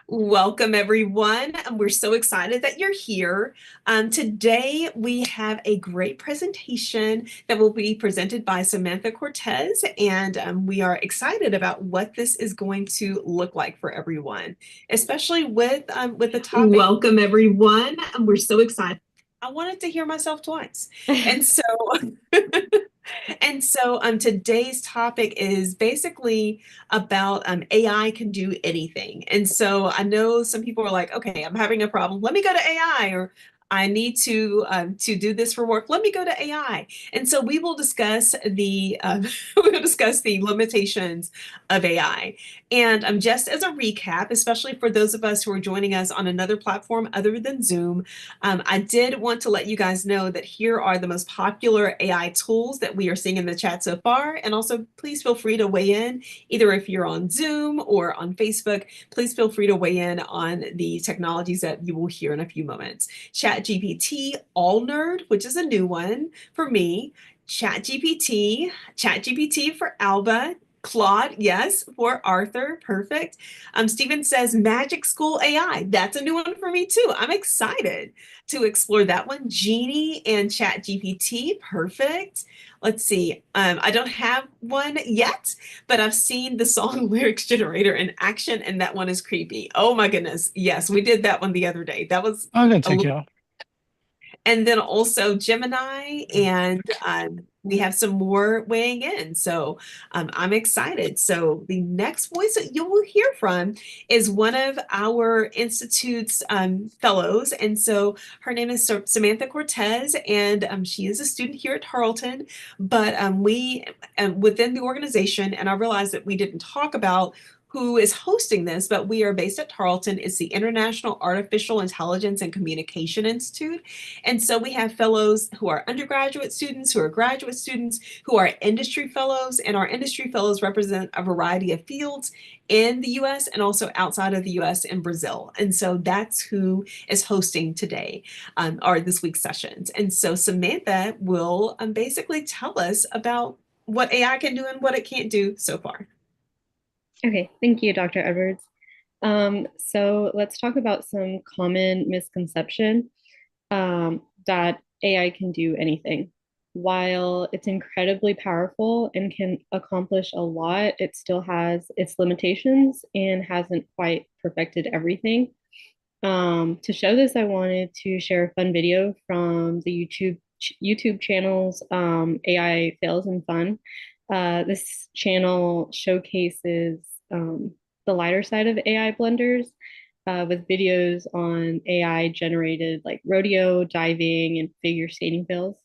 Welcome, everyone. We're so excited that you're here. Today, we have a great presentation that will be presented by Samantha Cortez, and we are excited about what this is going to look like for everyone, especially with the topic. Welcome, everyone. We're so excited. I wanted to hear myself twice. And so today's topic is basically about AI can do anything. And so I know some people are like, okay, I'm having a problem. Let me go to AI, or I need to do this for work. Let me go to AI. And so we will discuss the we will discuss the limitations of AI. And just as a recap, especially for those of us who are joining us on another platform other than Zoom, I did want to let you guys know that here are the most popular AI tools that we are seeing in the chat so far. And also, please feel free to weigh in, either if you're on Zoom or on Facebook, please feel free to weigh in on the technologies that you will hear in a few moments. ChatGPT, All Nerd, which is a new one for me. ChatGPT for Alba, Claude, yes, for Arthur, perfect. Stephen says Magic School AI. That's a new one for me too. I'm excited to explore that one. Genie and ChatGPT, perfect. Let's see. I don't have one yet, but I've seen the song lyrics generator in action, and that one is creepy. Oh my goodness. Yes, we did that one the other day. That was I'm gonna a take little, you out. and then also Gemini, and we have some more weighing in. So I'm excited. So the next voice that you will hear from is one of our Institute's fellows. And so her name is Samantha Cortez, and she is a student here at Tarleton. But we, within the organization, and I realized that we didn't talk about who is hosting this, but we are based at Tarleton. It's the International Artificial Intelligence and Communication Institute. And so we have fellows who are undergraduate students, who are graduate students, who are industry fellows, and our industry fellows represent a variety of fields in the US and also outside of the US in Brazil. And so that's who is hosting today, or this week's sessions. And so Samantha will basically tell us about what AI can do and what it can't do so far. Okay, thank you, Dr. Edwards. So let's talk about some common misconception that AI can do anything. While it's incredibly powerful and can accomplish a lot, it still has its limitations and hasn't quite perfected everything. To show this, I wanted to share a fun video from the YouTube channels AI Fails and Fun. This channel showcases the lighter side of AI blenders with videos on AI generated like rodeo, diving, and figure skating fails.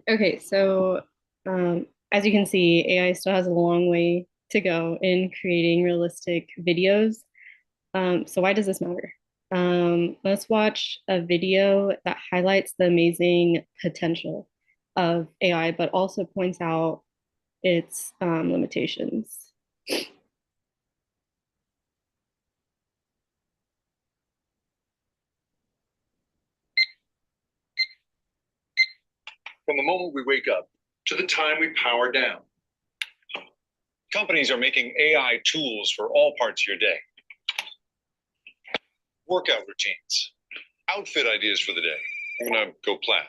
Okay, so as you can see, AI still has a long way to go in creating realistic videos. So why does this matter? Let's watch a video that highlights the amazing potential of AI, but also points out its limitations. from the moment we wake up to the time we power down. Companies are making AI tools for all parts of your day. Workout routines, outfit ideas for the day. I'm gonna go plaid.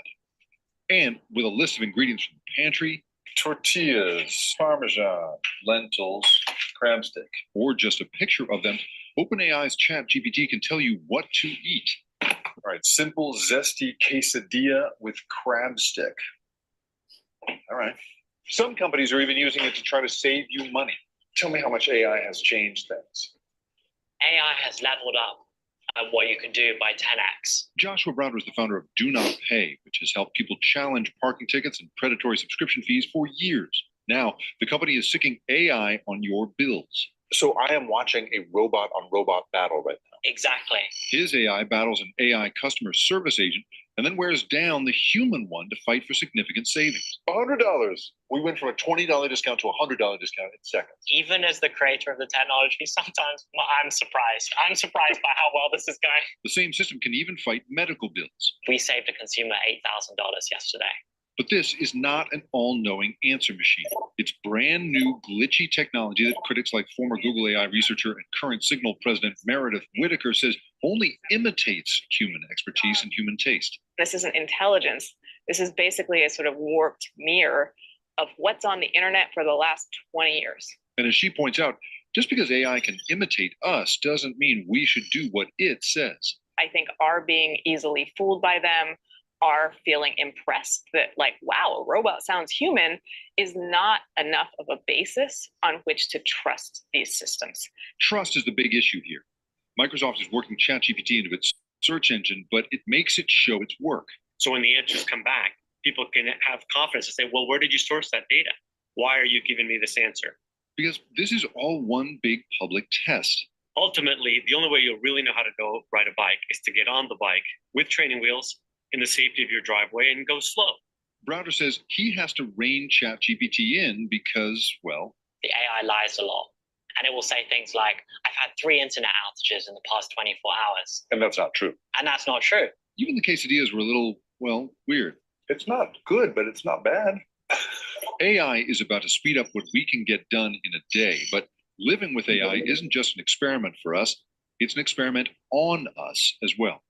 And with a list of ingredients from the pantry, tortillas, parmesan, lentils, crab stick, or just a picture of them, OpenAI's ChatGPT can tell you what to eat. All right, simple, zesty quesadilla with crab stick. All right. Some companies are even using it to try to save you money. Tell me how much AI has changed things. AI has leveled up what you can do by 10x. Joshua Browder is the founder of Do Not Pay, which has helped people challenge parking tickets and predatory subscription fees for years. Now, the company is sticking AI on your bills. So I am watching a robot on robot battle right now. Exactly. His AI battles an AI customer service agent and then wears down the human one to fight for significant savings. $100. We went from a $20 discount to a $100 discount in seconds. Even as the creator of the technology, sometimes I'm surprised. I'm surprised by how well this is going. The same system can even fight medical bills. We saved a consumer $8,000 yesterday. But this is not an all-knowing answer machine. It's brand new, glitchy technology that critics like former Google AI researcher and current Signal president Meredith Whittaker says only imitates human expertise and human taste. This isn't intelligence. This is basically a sort of warped mirror of what's on the internet for the last 20 years. And as she points out, just because AI can imitate us doesn't mean we should do what it says. I think our being easily fooled by them, are feeling impressed that, like, wow, a robot sounds human, is not enough of a basis on which to trust these systems. Trust is the big issue here. Microsoft is working ChatGPT into its search engine, but it makes it show its work. So when the answers come back, people can have confidence to say, well, where did you source that data? Why are you giving me this answer? Because this is all one big public test. Ultimately, the only way you'll really know how to go ride a bike is to get on the bike with training wheels in the safety of your driveway and go slow. Browder says he has to rein ChatGPT in because, well, the AI lies a lot. And it will say things like, I've had 3 internet outages in the past 24 hours. And that's not true. And that's not true. Even the quesadillas were a little, well, weird. It's not good, but it's not bad. AI is about to speed up what we can get done in a day. But living with AI isn't just an experiment for us. It's an experiment on us as well.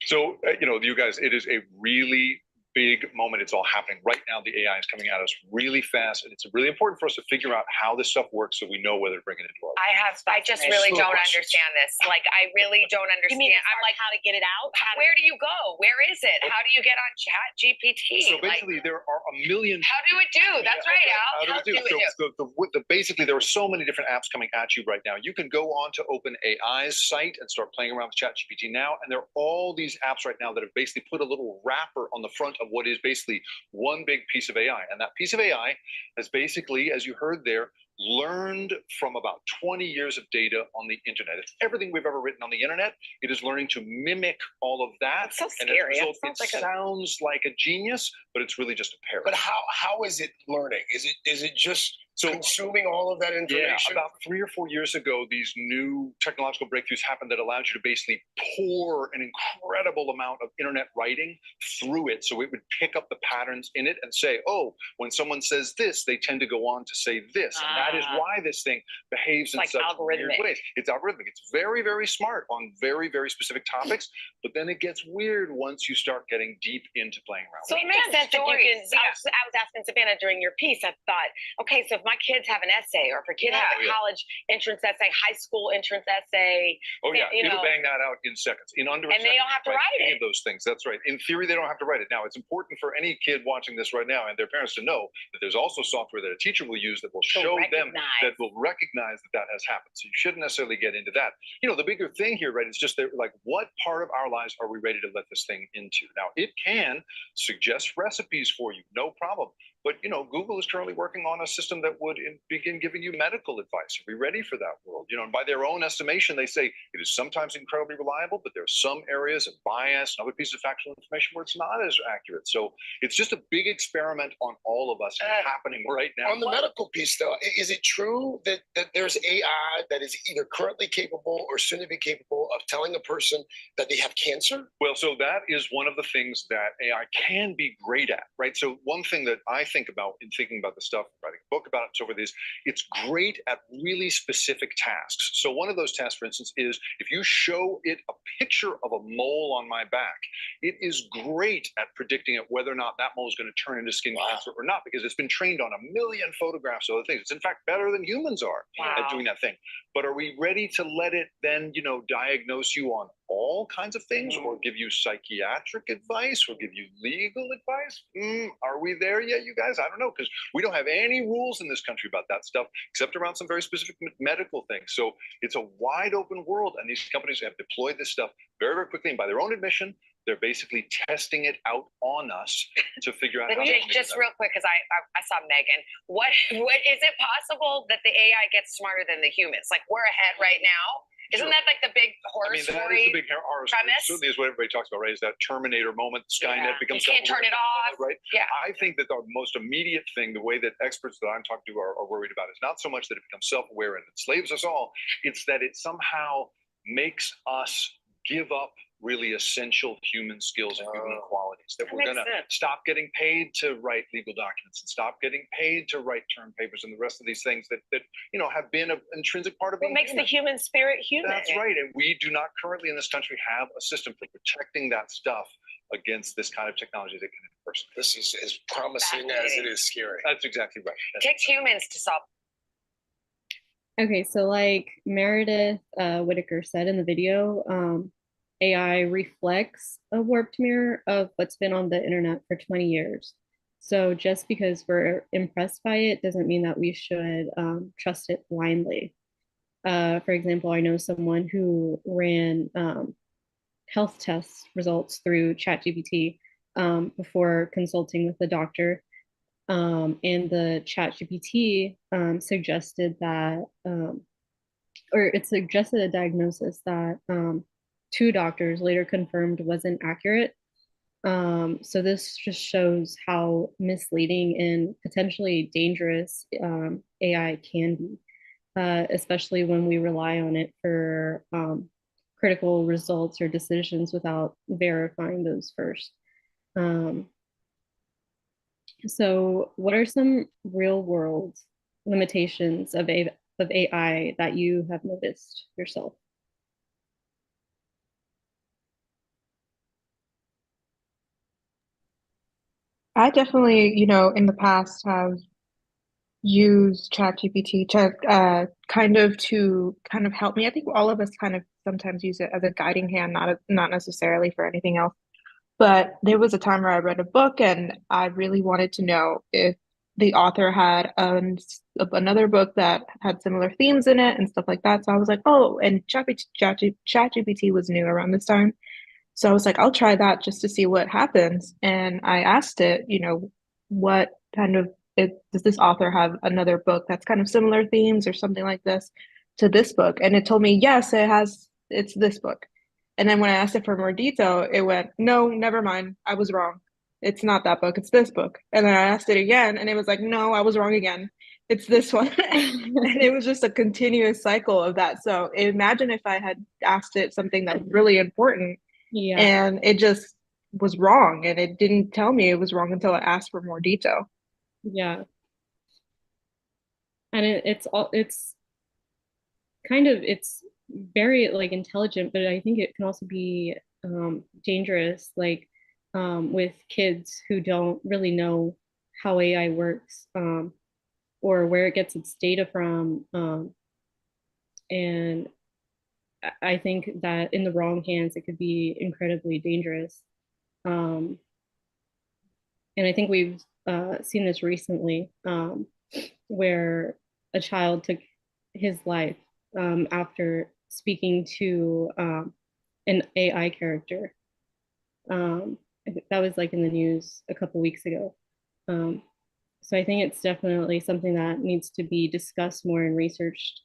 So, you guys, it is a really big moment. It's all happening right now. The AI is coming at us really fast, and it's really important for us to figure out how this stuff works so we know whether to bring it into our life. I just really don't understand this. Like, I really don't understand. You mean I'm like, how to get it out? where do you go? Where is it? How do you get on Chat GPT? So basically, there are a million. How do it do? That's right, Al. How do it do? Basically, there are so many different apps coming at you right now. You can go on to OpenAI's site and start playing around with ChatGPT now, and there are all these apps right now that have basically put a little wrapper on the front of what is basically one big piece of AI. And that piece of AI has basically, as you heard there, learned from about 20 years of data on the internet. It's everything we've ever written on the internet. It is learning to mimic all of that. It's so And scary. as a result, it sounds like a genius, but it's really just a parrot. But how is it learning? Is it just consuming all of that information? Yeah, about 3 or 4 years ago, these new technological breakthroughs happened that allowed you to basically pour an incredible amount of internet writing through it. So it would pick up the patterns in it and say, oh, when someone says this, they tend to go on to say this. And that is why this thing behaves in such weird ways. It's algorithmic. It's very, very smart on very, very specific topics. But then it gets weird once you start getting deep into playing around. So it makes sense that you can. I was asking Savannah during your piece. I thought, okay, so if my kids have an essay, or if a kid has a college entrance essay, high school entrance essay. Oh yeah, it'll bang that out in seconds, in under. And they don't have to write any it. of those things. That's right. In theory, they don't have to write it. Now, it's important for any kid watching this right now and their parents to know that there's also software that a teacher will use that will show them, that will recognize that that has happened. So you shouldn't necessarily get into that. The bigger thing here, right, is just that, like, what part of our lives are we ready to let this thing into? Now, it can suggest recipes for you, no problem. But Google is currently working on a system that would begin giving you medical advice. Are we ready for that world? And by their own estimation, they say it is sometimes incredibly reliable, but there are some areas of bias and other pieces of factual information where it's not as accurate. So it's just a big experiment on all of us happening right now. On the medical piece, though, is it true that there's AI that is either currently capable or soon to be capable of telling a person that they have cancer? Well, so that is one of the things that AI can be great at, right? So one thing that I think about in thinking about the stuff, writing a book about it, so forth, is it's great at really specific tasks. So one of those tasks, for instance, is if you show it a picture of a mole on my back, it is great at predicting whether or not that mole is going to turn into skin cancer or not, because it's been trained on a million photographs of other things. It's in fact better than humans are at doing that thing. But are we ready to let it then, diagnose you on all kinds of things, or give you psychiatric advice, or give you legal advice? Are we there yet, you guys? I don't know, because we don't have any rules in this country about that stuff, except around some very specific medical things. So it's a wide open world, and these companies have deployed this stuff very, very quickly. And by their own admission, they're basically testing it out on us to figure out. But just real quick, because I saw Megan. What is it possible that the AI gets smarter than the humans? Like, we're ahead right now. Isn't that like the big horror story? That is the big horror story. Certainly is what everybody talks about, right? Is that Terminator moment, Skynet becomes. You can't turn it off, right? Yeah. I think that the most immediate thing, the way that experts that I'm talking to are worried about, is not so much that it becomes self-aware and enslaves us all. It's that it somehow makes us give up really essential human skills and human qualities, that we're going to stop getting paid to write legal documents and stop getting paid to write term papers and the rest of these things that have been an intrinsic part of being makes human. The human spirit human. That's right. And we do not currently in this country have a system for protecting that stuff against this kind of technology that can impersonate. This is as promising as it is scary. That's exactly right. It takes humans to solve. Okay, so like Meredith Whitaker said in the video, AI reflects a warped mirror of what's been on the internet for 20 years. So just because we're impressed by it doesn't mean that we should trust it blindly. For example, I know someone who ran health test results through ChatGPT before consulting with the doctor. And the ChatGPT suggested that, or it suggested a diagnosis that 2 doctors later confirmed wasn't accurate. So this just shows how misleading and potentially dangerous AI can be, especially when we rely on it for critical results or decisions without verifying those first. So what are some real world limitations of AI that you have noticed yourself? I definitely, in the past have used ChatGPT to kind of help me. I think all of us kind of sometimes use it as a guiding hand, not necessarily for anything else. But there was a time where I read a book and I really wanted to know if the author had another book that had similar themes in it and stuff like that. So I was like, oh, and ChatGPT was new around this time. So I was like, I'll try that just to see what happens. And I asked it, what kind of does this author have another book that's kind of similar themes or something like this to this book? And it told me, yes, it's this book. And then when I asked it for more detail, it went, no, never mind. I was wrong. It's not that book, it's this book. And then I asked it again and it was like, no, I was wrong again. It's this one. And it was just a continuous cycle of that. So imagine if I had asked it something that's really important. Yeah. And it just was wrong, and it didn't tell me it was wrong until I asked for more detail. Yeah. And it's kind of, it's very like intelligent, but I think it can also be dangerous, like with kids who don't really know how AI works or where it gets its data from. And I think that in the wrong hands, it could be incredibly dangerous. And I think we've seen this recently, where a child took his life after speaking to an AI character. That was like in the news a couple weeks ago. So I think it's definitely something that needs to be discussed more and researched.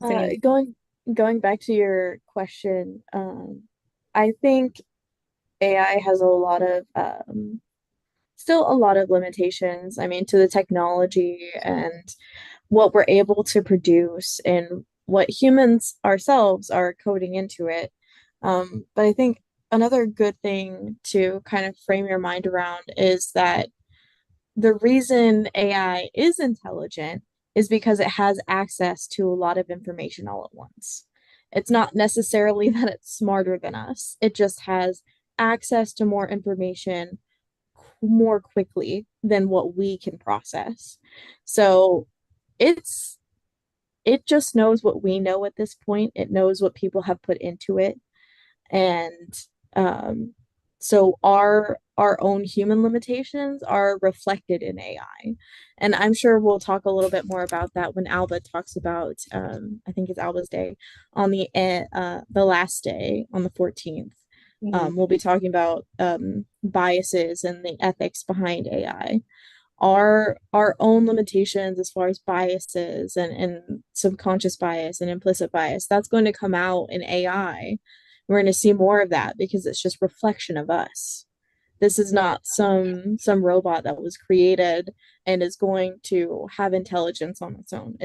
Does Uh, anyone? going going back to your question, I think AI has a lot of still a lot of limitations. I mean, to the technology and what we're able to produce and what humans ourselves are coding into it. But I think another good thing to kind of frame your mind around is that the reason AI is intelligent is because it has access to a lot of information all at once. It's not necessarily that it's smarter than us, it just has access to more information more quickly than what we can process. So it's it just knows what we know at this point. It knows what people have put into it. And um, so our own human limitations are reflected in AI. And I'm sure we'll talk a little bit more about that when Alba talks about I think it's Alba's day on the last day on the 14th. Mhm. We'll be talking about biases and the ethics behind AI, our own limitations as far as biases and subconscious bias and implicit bias. That's going to come out in AI. We're going to see more of that because it's just reflection of us. This is not some robot that was created and is going to have intelligence on its own.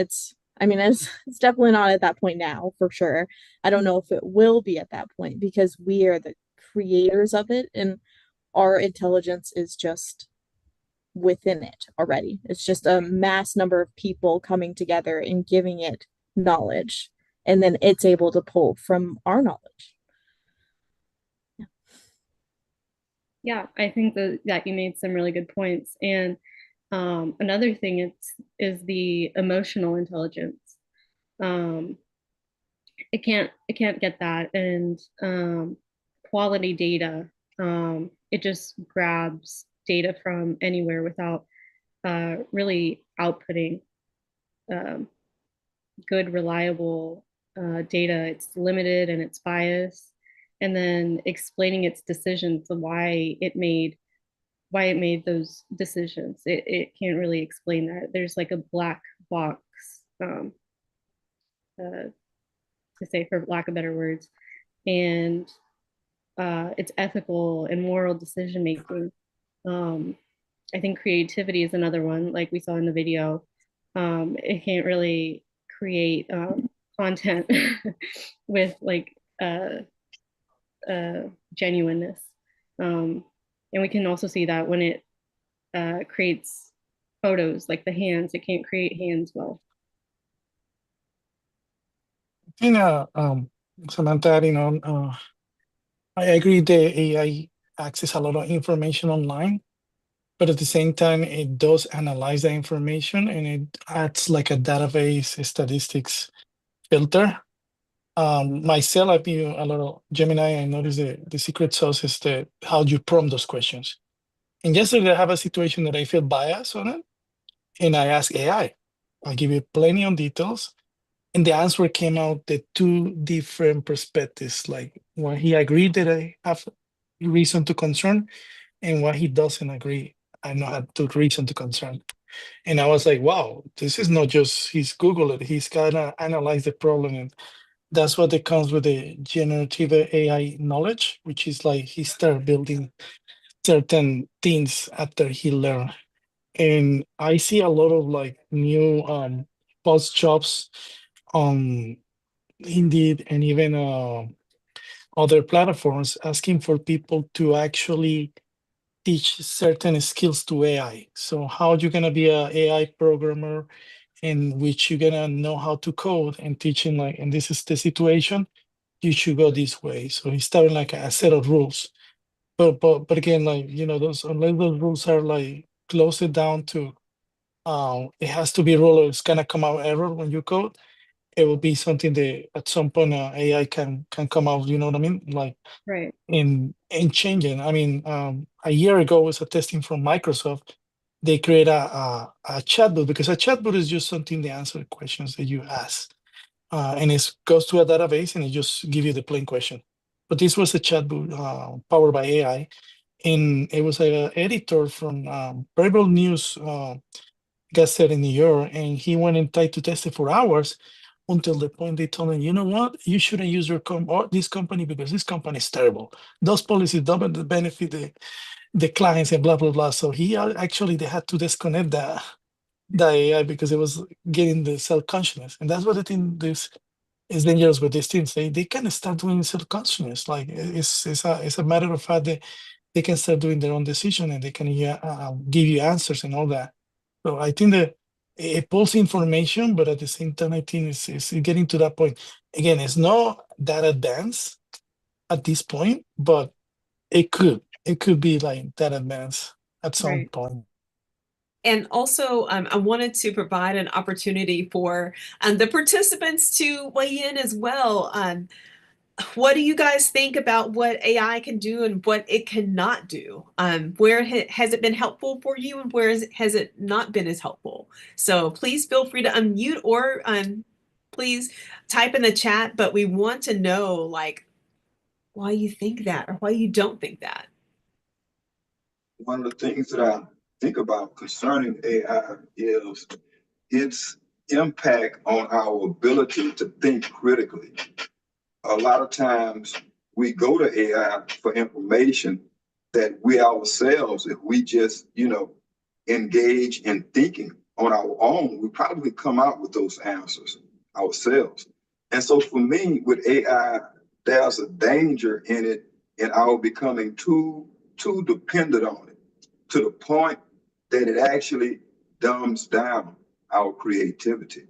I mean, it's definitely not at that point now, for sure. I don't know if it will be at that point because we are the creators of it and our intelligence is just within it already. It's just a mass number of people coming together and giving it knowledge. And then it's able to pull from our knowledge. Yeah, I think that you made some really good points. And another thing is the emotional intelligence. Um, it can't get that, and quality data. It just grabs data from anywhere without really outputting um, good, reliable data. It's limited and it's biased, and then explaining its decisions and why it made those decisions. It can't really explain that. There's like a black box, to say, for lack of better words, and it's ethical and moral decision making. Um, I think creativity is another one, like we saw in the video. It can't really create content with like genuineness. Um, and we can also see that when it creates photos, like the hands, it can't create hands well. You know, Samantha, adding on, I agree the AI access a lot of information online, but at the same time, it does analyze the information and it adds like a database statistics filter. Myself, I've used a lot of Gemini. I noticed the secret sauce is how you prompt those questions. And yesterday, I have a situation that I feel biased on it, and I ask AI. I'll give you plenty of details, and the answer came out the two different perspectives, like what he agreed that I have reason to concern, and what he doesn't agree I not have to reason to concern. And I was like, wow, this is not just he's Google it, he's gotta analyze the problem. And that's what it comes with the generative AI knowledge, which is like he start building certain things after he learned. And I see a lot of like new post jobs on Indeed and even other platforms asking for people to actually teach certain skills to AI. So how you gonna be a AI programmer in which you're gonna know how to code and teaching like, and this is the situation, you should go this way. So he's starting like a set of rules. But again, like those unless those rules are like close it down to it has to be rule or it's gonna come out error when you code. It will be something that at some point AI can come out, you know what I mean? Like Right. in changing. I mean, a year ago was a testing from Microsoft. They create a chatbot because a chatbot is just something that answer questions that you ask, and it goes to a database and it just give you the plain question. But this was a chatbot powered by AI, and it was an editor from Bible News Gazette in New York, and he went and tried to test it for hours until the point they told him, you know what, you shouldn't use this company because this company is terrible. Those policies don't benefit the clients and blah blah blah. So he actually they had to disconnect the AI because it was getting the self-consciousness, and that's what I think this is dangerous with these things. They can start doing self-consciousness. Like it's a matter of fact that they can start doing their own decision and they can give you answers and all that. So I think that it pulls information, but at the same time, I think it's getting to that point. Again, it's not that advanced at this point, but it could be like that advanced at some Right. point. And also, I wanted to provide an opportunity for the participants to weigh in as well. What do you guys think about what AI can do and what it cannot do? Where has it been helpful for you and where has it not been as helpful? So please feel free to unmute or please type in the chat, but we want to know like why you think that or why you don't think that. One of the things that I think about concerning AI is its impact on our ability to think critically. A lot of times we go to AI for information that we ourselves, if we just, engage in thinking on our own, we probably come out with those answers ourselves. And so for me, with AI, there's a danger in it in our becoming too dependent on it to the point that it actually dumbs down our creativity.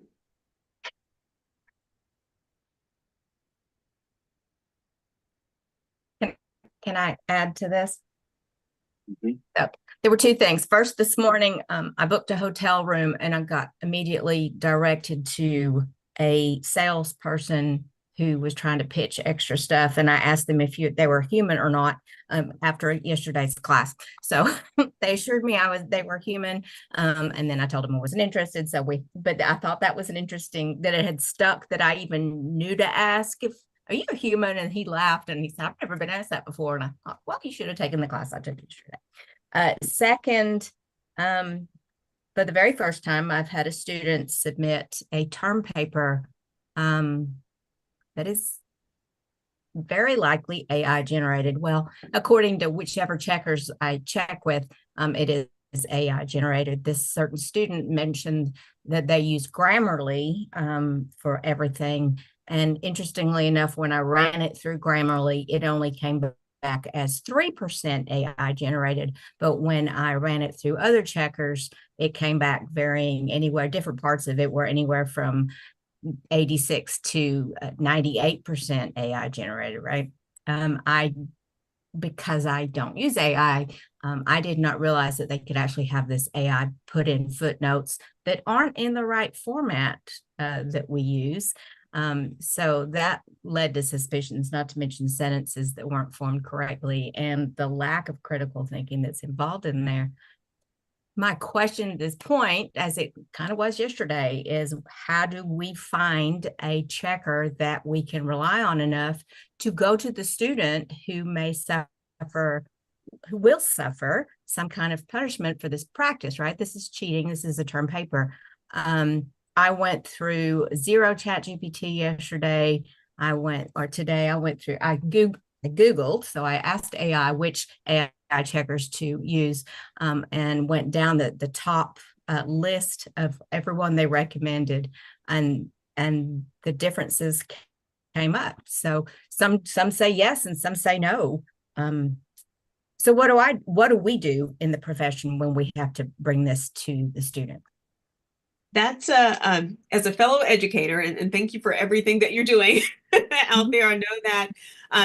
Can I add to this? Mhm. So, there were two things. First, this morning, I booked a hotel room and I got immediately directed to a salesperson who was trying to pitch extra stuff. And I asked them if they were human or not after yesterday's class. So they assured me they were human. And then I told them I wasn't interested. But I thought that was that it had stuck that I even knew to ask are you a human? And he laughed and he said, I've never been asked that before. And I thought, well, you should have taken the class I took yesterday. Second, for the very first time, I've had a student submit a term paper that is very likely AI generated. Well, according to whichever checkers I check with, it is AI generated. This certain student mentioned that they use Grammarly for everything. And interestingly enough, when I ran it through Grammarly, it only came back as 3% AI generated. But when I ran it through other checkers, it came back varying anywhere. Different parts of it were anywhere from 86 to 98% AI generated, right? Because I don't use AI, I did not realize that they could actually have this AI put in footnotes that aren't in the right format that we use. So that led to suspicions, not to mention sentences that weren't formed correctly and the lack of critical thinking that's involved in there. My question at this point, as it kind of was yesterday, is how do we find a checker that we can rely on enough to go to the student who will suffer some kind of punishment for this practice, right? This is cheating. This is a term paper. I went through zero ChatGPT yesterday. I Googled, so I asked AI which AI checkers to use and went down the top list of everyone they recommended, and the differences came up. So some say yes and some say no. So what do we do in the profession when we have to bring this to the student? That's as a fellow educator, and thank you for everything that you're doing out there. I know that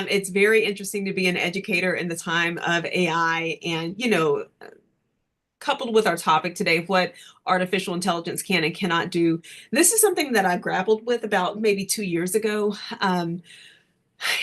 it's very interesting to be an educator in the time of AI and, coupled with our topic today, what artificial intelligence can and cannot do. This is something that I grappled with about maybe 2 years ago.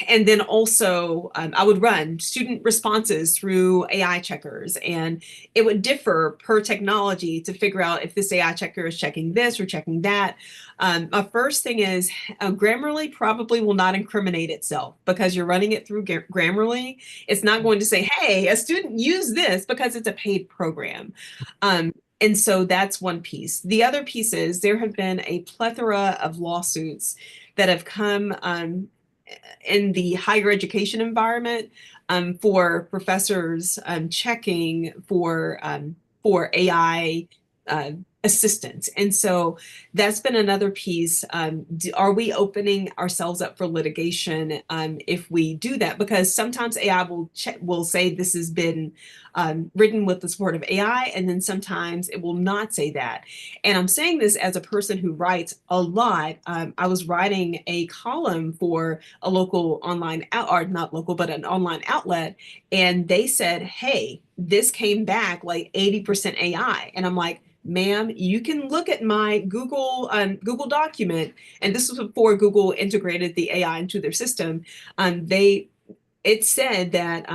And then also, I would run student responses through AI checkers, and it would differ per technology to figure out if this AI checker is checking this or checking that. My first thing is Grammarly probably will not incriminate itself because you're running it through Grammarly. It's not going to say, hey, a student used this because it's a paid program. And so that's one piece. The other piece is there have been a plethora of lawsuits that have come in the higher education environment for professors checking for AI assistance. And so that's been another piece. Are we opening ourselves up for litigation if we do that? Because sometimes AI will say this has been written with the support of AI, and then sometimes it will not say that. And I'm saying this as a person who writes a lot. I was writing a column for a local online out, or not local, but an online outlet, and they said, "Hey, this came back like 80% AI," and I'm like, "Ma'am, you can look at my Google document," and this was before Google integrated the AI into their system. They it said that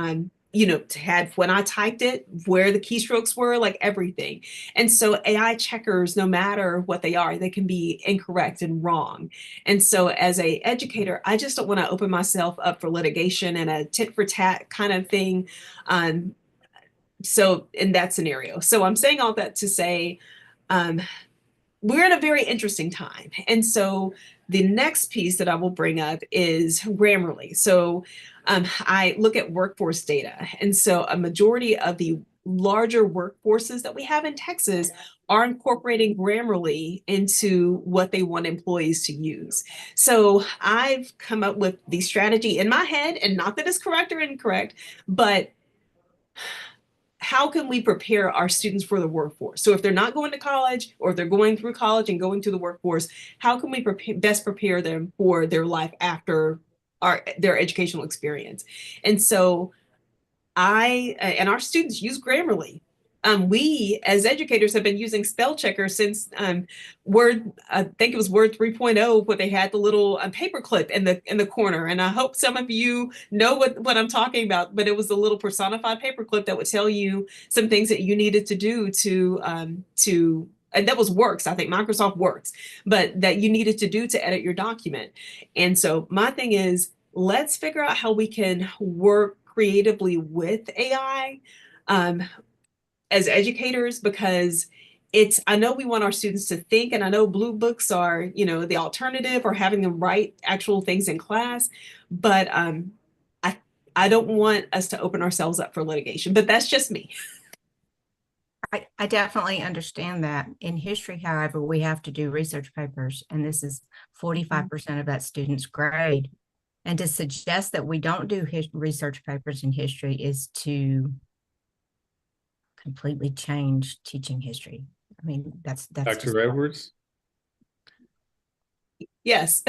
had when I typed it, where the keystrokes were, like everything. And so AI checkers, no matter what they are, they can be incorrect and wrong. And so as a educator, I just don't want to open myself up for litigation and a tit for tat kind of thing. Um, so in that scenario. So I'm saying all that to say, um, we're in a very interesting time. And so the next piece that I will bring up is Grammarly. So I look at workforce data. And so a majority of the larger workforces that we have in Texas are incorporating Grammarly into what they want employees to use. So I've come up with the strategy in my head, and not that it's correct or incorrect, but how can we prepare our students for the workforce? So if they're not going to college, or if they're going through college and going to the workforce, how can we best prepare them for their life after their educational experience? And so I and our students use Grammarly. We as educators have been using spell checker since Word. I think it was Word 3.0, where they had the little paper clip in the corner. And I hope some of you know what I'm talking about. But it was a little personified paper clip that would tell you some things that you needed to do to and that was Works, I think Microsoft Works, but that you needed to do to edit your document. And so my thing is, let's figure out how we can work creatively with AI um, as educators, because I know we want our students to think, and I know blue books are, the alternative, or having them write actual things in class, but I, I don't want us to open ourselves up for litigation, but that's just me. I definitely understand that. In history, however, we have to do research papers, and this is 45% of that student's grade. And to suggest that we don't do research papers in history is to completely change teaching history. I mean, that's Dr. Edwards? Yes.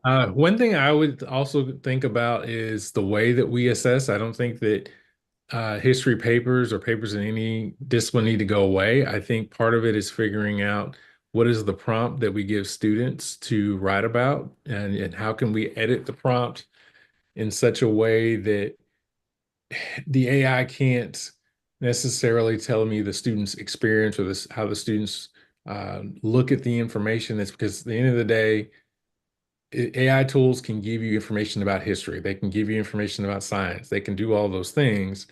One thing I would also think about is the way that we assess. I don't think that history papers or papers in any discipline need to go away. I think part of it is figuring out what is the prompt that we give students to write about, and how can we edit the prompt in such a way that the AI can't necessarily tell me the student's experience or how the students look at the information. It's because at the end of the day, AI tools can give you information about history. They can give you information about science. They can do all those things.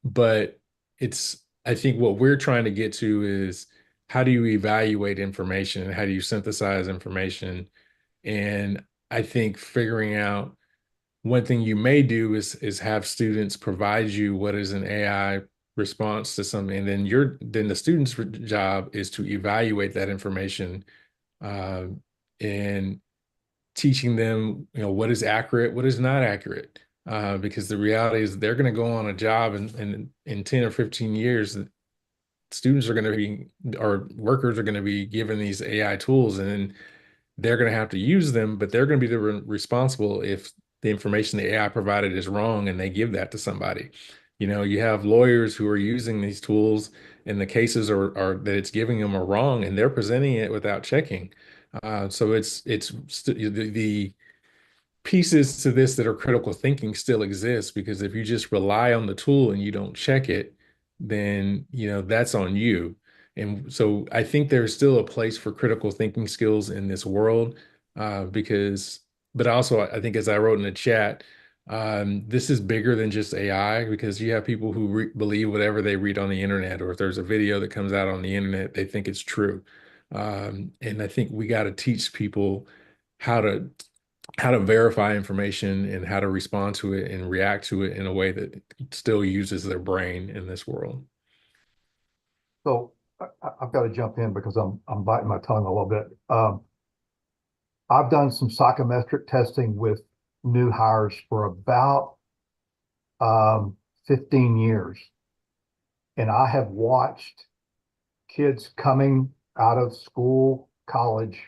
But I think what we're trying to get to is, how do you evaluate information and how do you synthesize information? And I think figuring out, one thing you may do is have students provide you what is an AI response to something, and then the student's job is to evaluate that information and teaching them, what is accurate, what is not accurate. Because the reality is, they're going to go on a job in 10 or 15 years. Students are going to be, or workers are going to be given these AI tools, and then they're going to have to use them, but they're going to be responsible if the information the AI provided is wrong and they give that to somebody. You have lawyers who are using these tools, and the cases are that it's giving them are wrong, and they're presenting it without checking. So the pieces to this that are critical thinking still exist, because if you just rely on the tool and you don't check it, then that's on you. And so I think there's still a place for critical thinking skills in this world, but also I think, as I wrote in the chat, this is bigger than just AI, because you have people who believe whatever they read on the internet, or if there's a video that comes out on the internet, they think it's true. And I think we got to teach people how to verify information and how to respond to it and react to it in a way that still uses their brain in this world. So I've got to jump in because I'm biting my tongue a little bit. I've done some psychometric testing with new hires for about 15 years. And I have watched kids coming out of school, college,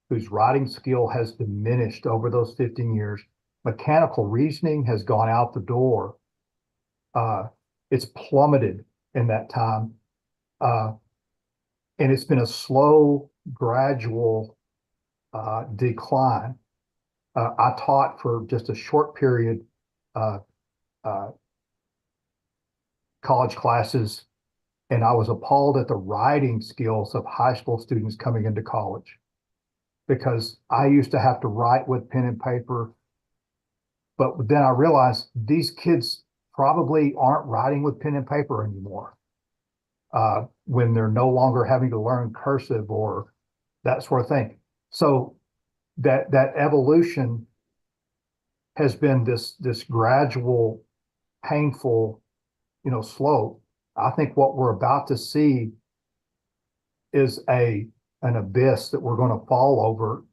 whose writing skill has diminished over those 15 years. Mechanical reasoning has gone out the door. It's plummeted in that time. And it's been a slow, gradual decline. I taught for just a short period college classes, and I was appalled at the writing skills of high school students coming into college, because I used to have to write with pen and paper. But then I realized these kids probably aren't writing with pen and paper anymore, when they're no longer having to learn cursive or that sort of thing. So that evolution has been this gradual, painful, slope. I think what we're about to see is an abyss that we're going to fall over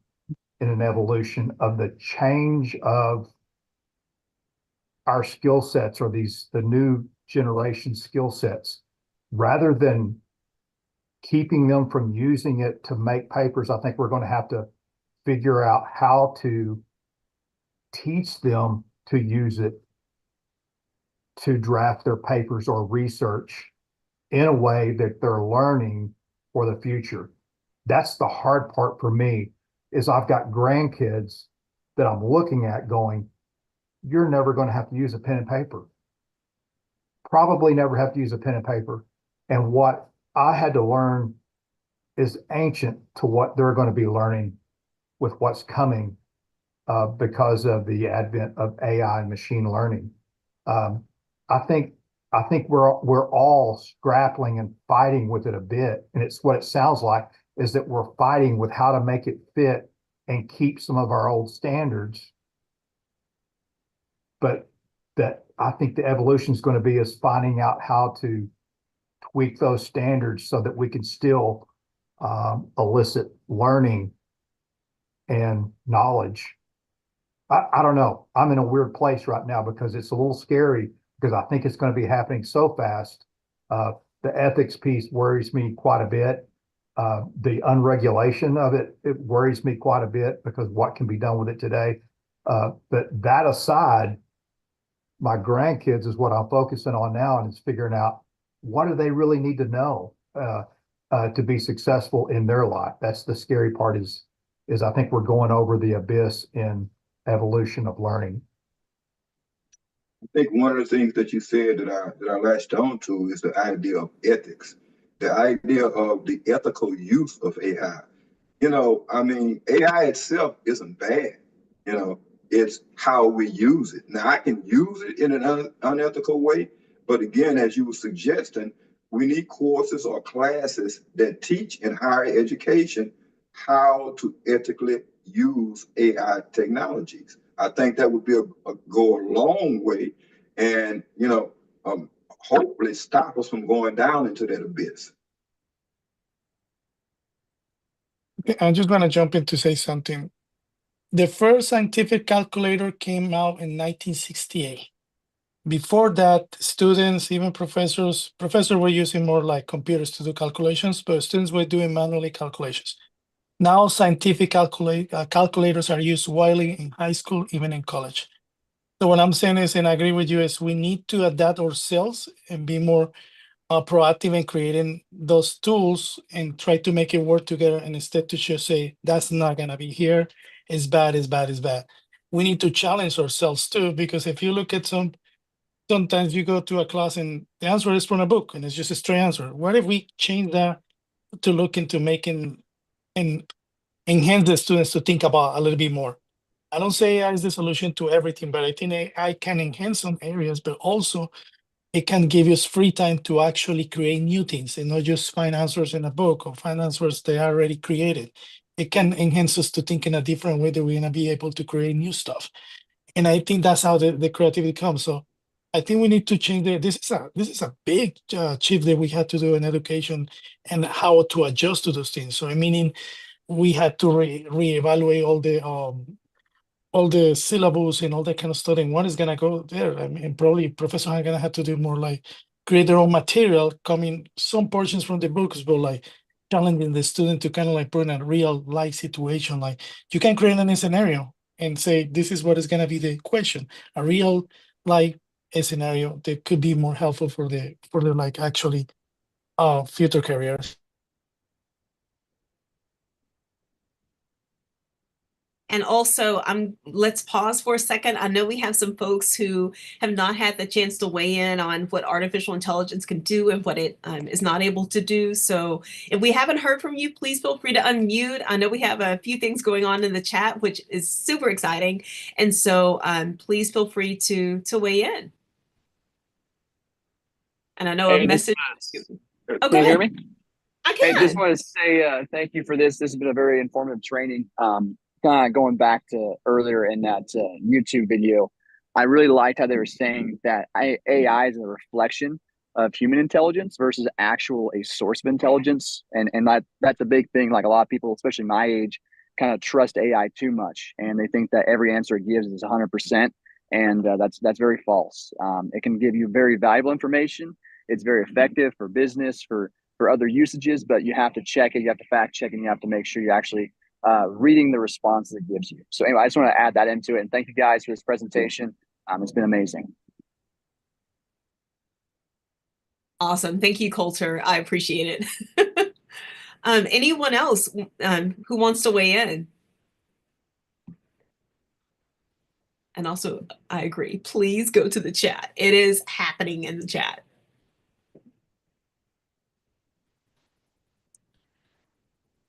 in an evolution of the change of our skill sets, or the new generation skill sets. Rather than keeping them from using it to make papers, I think we're going to have to figure out how to teach them to use it to draft their papers or research in a way that they're learning for the future. That's the hard part for me, is I've got grandkids that I'm looking at going, you're never going to have to use a pen and paper. Probably never have to use a pen and paper. And what I had to learn is ancient to what they're going to be learning with what's coming, because of the advent of AI and machine learning. I think we're all grappling and fighting with it a bit, and it's what it sounds like, is that we're fighting with how to make it fit and keep some of our old standards. But that I think the evolution is going to be is finding out how to tweak those standards so that we can still elicit learning and knowledge. I don't know. I'm in a weird place right now because it's a little scary, because I think it's going to be happening so fast. The ethics piece worries me quite a bit. The unregulation of it worries me quite a bit, because what can be done with it today. But that aside, my grandkids is what I'm focusing on now, and it's figuring out what do they really need to know to be successful in their life. That's the scary part, is I think we're going over the abyss in evolution of learning. I think one of the things that you said that I latched on to is the idea of ethics, the idea of the ethical use of AI. AI itself isn't bad. It's how we use it. Now, I can use it in an unethical way, but again, as you were suggesting, we need courses or classes that teach in higher education how to ethically use AI technologies. I think that would be go a long way, and hopefully stop us from going down into that abyss. I'm just going to jump in to say something. The first scientific calculator came out in 1968. Before that, students, even professors were using more like computers to do calculations, but students were doing manually calculations. Now, scientific calculators are used widely in high school, even in college. So what I'm saying is, and I agree with you, is we need to adapt ourselves and be more proactive in creating those tools and try to make it work together, and instead to just say, that's not going to be here, it's bad, it's bad, it's bad. we need to challenge ourselves too, because if you look at sometimes you go to a class and the answer is from a book and it's just a straight answer. What if we change that to look into making and enhance the students to think about a little bit more? I don't say AI is the solution to everything, but I think AI can enhance some areas, but also it can give us free time to actually create new things and not just find answers in a book or find answers they are already created. It can enhance us to think in a different way that we're gonna be able to create new stuff. And I think that's how the creativity comes. So I think we need to change this is a big shift that we had to do in education and how to adjust to those things. So I meaning we had to reevaluate all the syllables and all that kind of stuff and what is gonna go there. I mean, probably professors are gonna have to do more like create their own material, coming some portions from the books, but like challenging the student to kind of like put in a real life situation. Like you can create any scenario and say this is what is gonna be the question, a real life scenario that could be more helpful for the like actually future careers. And also, let's pause for a second. I know we have some folks who have not had the chance to weigh in on what artificial intelligence can do and what it is not able to do. So if we haven't heard from you, please feel free to unmute. I know we have a few things going on in the chat, which is super exciting. And so please feel free to weigh in. And I know a message. Can go you hear ahead. me? I can. Hey, just want to say thank you for this. This has been a very informative training. Kind of going back to earlier in that YouTube video, I really liked how they were saying that AI is a reflection of human intelligence versus actual a source of intelligence, and that's a big thing. Like a lot of people, especially my age, kind of trust AI too much, and they think that every answer it gives is 100%, and that's very false. It can give you very valuable information. It's very effective for business, for other usages, but you have to check it, you have to fact check, and you have to make sure you're actually reading the response it gives you. So anyway, I just want to add that into it. And thank you guys for this presentation. It's been amazing. Awesome. Thank you, Coulter. I appreciate it. Anyone else who wants to weigh in? And also, I agree. Please go to the chat. It is happening in the chat.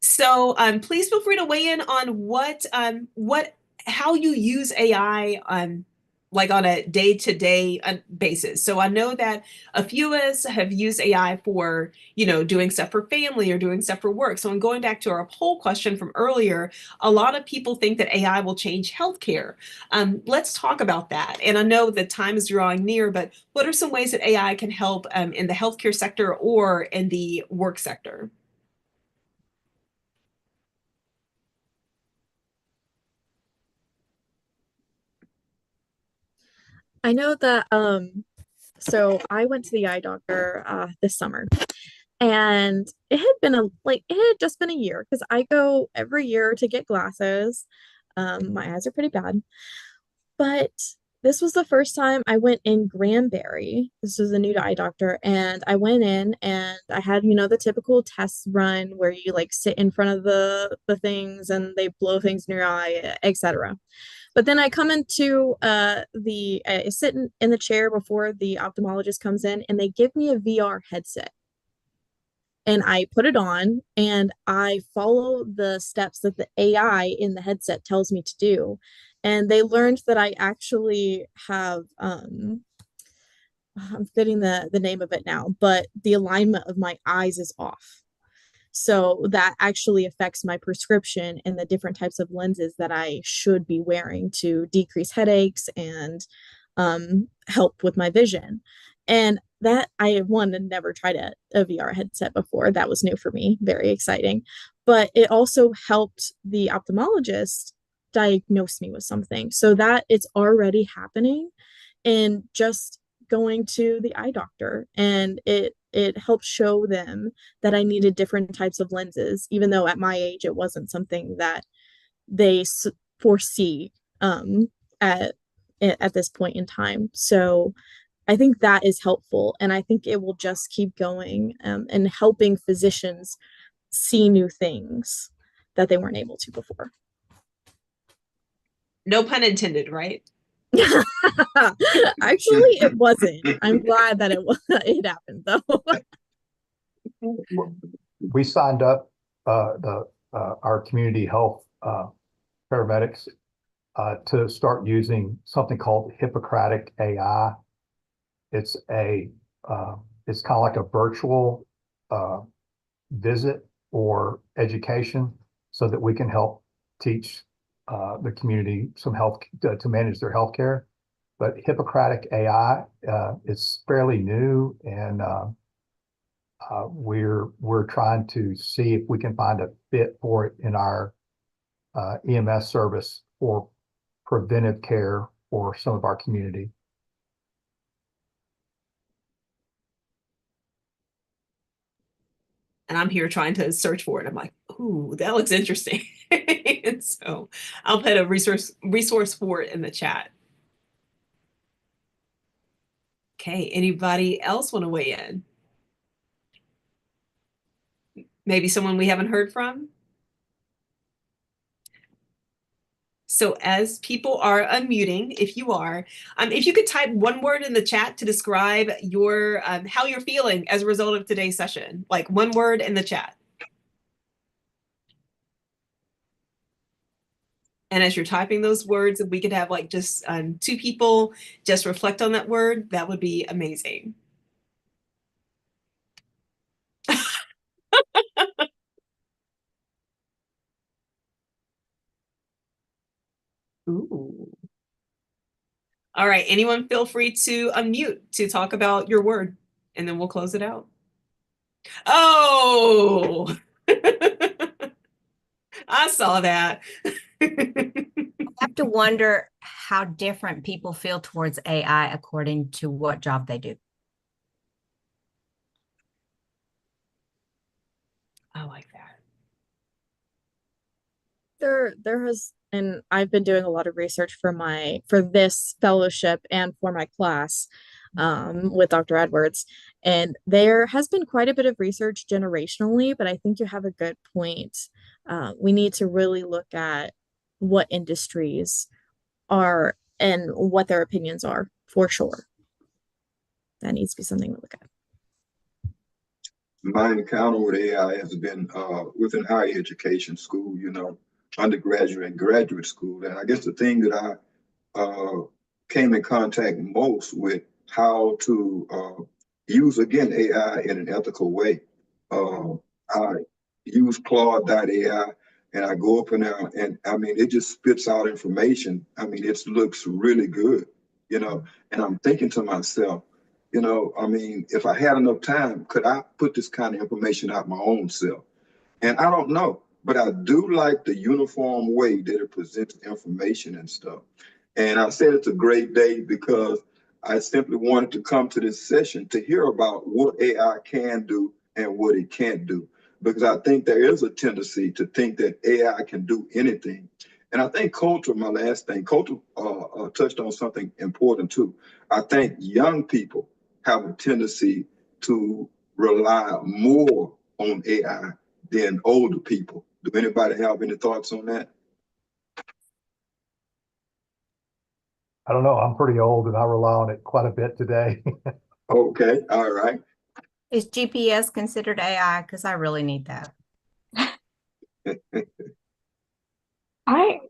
So please feel free to weigh in on how you use AI like on a day-to-day basis. So I know that a few of us have used AI for, doing stuff for family or doing stuff for work. So I'm going back to our poll question from earlier. A lot of people think that AI will change healthcare. Let's talk about that. And I know the time is drawing near, but what are some ways that AI can help in the healthcare sector or in the work sector? I know that so I went to the eye doctor this summer, and it had been it had just been a year because I go every year to get glasses. My eyes are pretty bad, but this was the first time I went in Granbury. This was a new to eye doctor, and I went in and I had, the typical test run where you like sit in front of the things and they blow things in your eye, etc. But then I come into I sit in the chair before the ophthalmologist comes in, and they give me a VR headset. And I put it on and I follow the steps that the AI in the headset tells me to do. And they learned that I actually have I'm forgetting the name of it now, but the alignment of my eyes is off. So that actually affects my prescription and the different types of lenses that I should be wearing to decrease headaches and help with my vision. And that I one had never tried a VR headset before. That was new for me, very exciting. But it also helped the ophthalmologist diagnose me with something. So that it's already happening and just going to the eye doctor, and it helped show them that I needed different types of lenses, even though at my age it wasn't something that they foresee at this point in time. So I think that is helpful, and I think it will just keep going and helping physicians see new things that they weren't able to before. No pun intended, right? Actually, it wasn't. I'm glad that it happened though. We signed up the our community health paramedics to start using something called Hippocratic AI. It's a it's kind of like a virtual uh, visit or education so that we can help teach the community some health to manage their health care. But Hippocratic AI is fairly new, and we're trying to see if we can find a fit for it in our EMS service for preventive care for some of our community. And I'm here trying to search for it. I'm like, ooh, that looks interesting. And so I'll put a resource for it in the chat. Okay, anybody else want to weigh in? Maybe someone we haven't heard from? So as people are unmuting, if you are, if you could type one word in the chat to describe your how you're feeling as a result of today's session, like one word in the chat. And as you're typing those words, if we could have like just two people just reflect on that word, that would be amazing. Ooh. All right, anyone feel free to unmute to talk about your word, and then we'll close it out. Oh, I saw that. I have to wonder how different people feel towards AI according to what job they do. I like that. There has, and I've been doing a lot of research for this fellowship and for my class with Dr. Edwards, and there has been quite a bit of research generationally, but I think you have a good point. We need to really look at what industries are and what their opinions are for sure. That needs to be something we look at. My encounter with AI has been within higher education school, you know, undergraduate and graduate school. And I guess the thing that I came in contact most with how to use, again, AI in an ethical way. I use Claude.ai and I go up in there and I mean, it just spits out information. I mean, it looks really good, you know, and I'm thinking to myself, you know, I mean, if I had enough time, could I put this kind of information out my own self? And I don't know, but I do like the uniform way that it presents information and stuff. And I said it's a great day because I simply wanted to come to this session to hear about what AI can do and what it can't do. Because I think there is a tendency to think that AI can do anything. And I think culture, my last thing, culture touched on something important too. I think young people have a tendency to rely more on AI than older people. Do anybody have any thoughts on that? I don't know. I'm pretty old and I rely on it quite a bit today. Okay, all right. Is GPS considered AI? Because I really need that.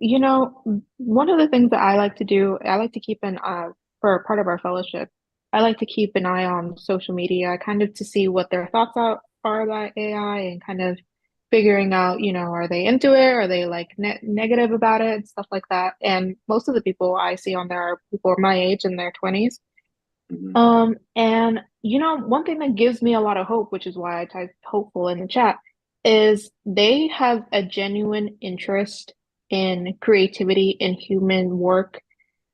You know, one of the things that I like to do, I like to keep an for part of our fellowship, I like to keep an eye on social media, kind of to see what their thoughts are about AI and kind of figuring out, you know, are they into it? Are they like negative about it? Stuff like that. And most of the people I see on there are people my age in their 20s. And you know, one thing that gives me a lot of hope, which is why I typed hopeful in the chat, is they have a genuine interest in creativity in human work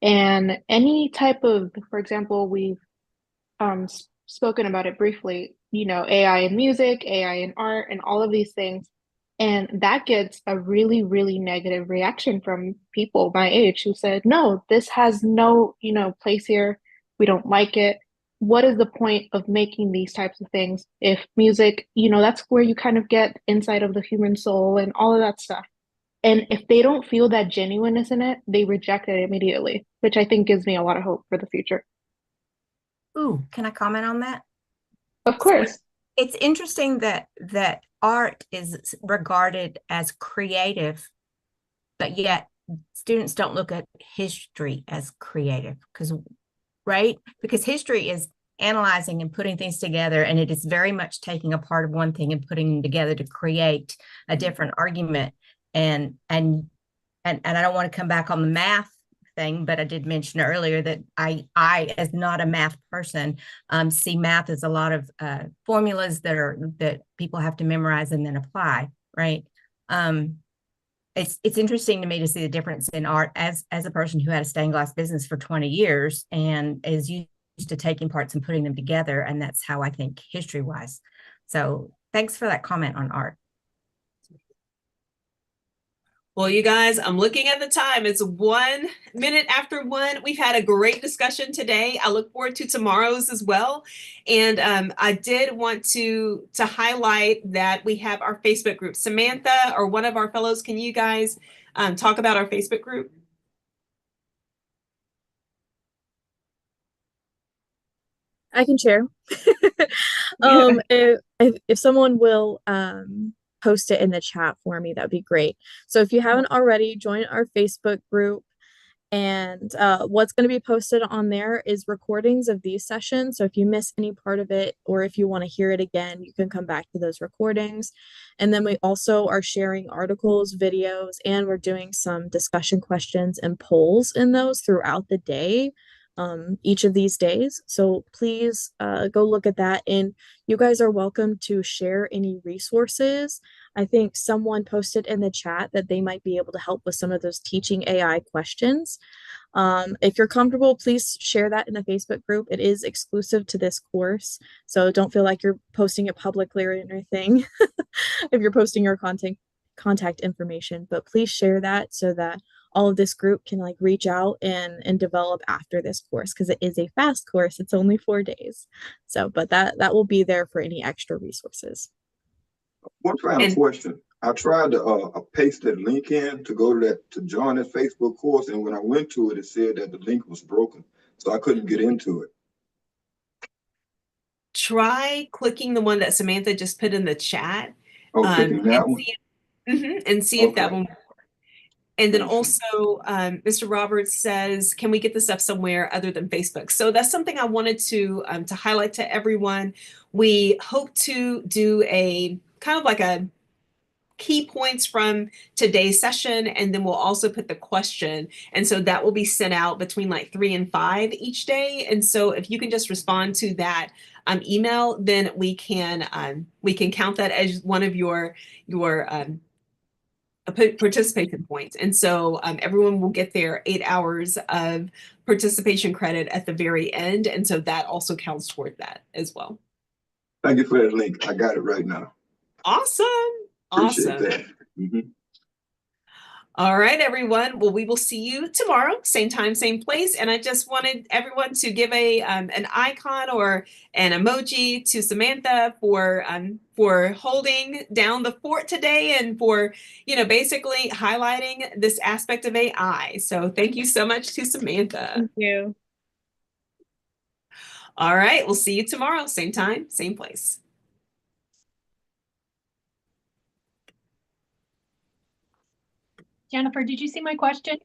and any type of, for example, we've spoken about it briefly, you know, AI in music, AI in art, and all of these things. And that gets a really, really negative reaction from people my age who said, no, this has no, you know, place here. We don't like it. What is the point of making these types of things if music, you know, that's where you kind of get insight of the human soul and all of that stuff. And if they don't feel that genuineness in it, they reject it immediately, which I think gives me a lot of hope for the future. Ooh, can I comment on that? Of course. It's interesting that art is regarded as creative, but yet students don't look at history as creative because history is analyzing and putting things together, and it is very much taking a part of one thing and putting them together to create a different argument. And I don't want to come back on the math thing, but I did mention earlier that I as not a math person, see math as a lot of formulas that people have to memorize and then apply, right? It's interesting to me to see the difference in art as a person who had a stained glass business for 20 years and is used to taking parts and putting them together, and that's how I think history wise. So thanks for that comment on art. Well, you guys, I'm looking at the time. It's 1 minute after 1. We've had a great discussion today. I look forward to tomorrow's as well. And I did want to highlight that we have our Facebook group. Samantha, or one of our fellows, can you guys talk about our Facebook group? I can share. If someone will post it in the chat for me, that'd be great. So if you haven't already, join our Facebook group. And what's going to be posted on there is recordings of these sessions. So if you miss any part of it, or if you want to hear it again, you can come back to those recordings. And then we also are sharing articles, videos, and we're doing some discussion questions and polls in those throughout the day, each of these days. So please go look at that. And you guys are welcome to share any resources. I think someone posted in the chat that they might be able to help with some of those teaching AI questions. If you're comfortable, please share that in the Facebook group. It is exclusive to this course, so don't feel like you're posting it publicly or anything if you're posting your contact information, but please share that so that all of this group can like reach out and develop after this course, because it is a fast course. It's only 4 days. So, but that will be there for any extra resources. One final question. I tried to paste that link in to go to join that Facebook course, and when I went to it, it said that the link was broken, so I couldn't get into it. Try clicking the one that Samantha just put in the chat. Oh, clicking that one? And see if that one. And then also, Mr. Roberts says, can we get the stuff somewhere other than Facebook? So that's something I wanted to highlight to everyone. We hope to do a kind of like a key points from today's session, and then we'll also put the question. And so that will be sent out between like 3 and 5 each day. And so if you can just respond to that email, then we can count that as one of your participation points. And so everyone will get their 8 hours of participation credit at the very end. And so that also counts toward that as well. Thank you for that link. I got it right now. Awesome. Appreciate Awesome. that. Mm-hmm. All right, everyone. Well, we will see you tomorrow, same time, same place. And I just wanted everyone to give an icon or an emoji to Samantha for holding down the fort today and for, basically highlighting this aspect of AI. So thank you so much to Samantha. Thank you. All right, we'll see you tomorrow, same time, same place. Jennifer, did you see my question?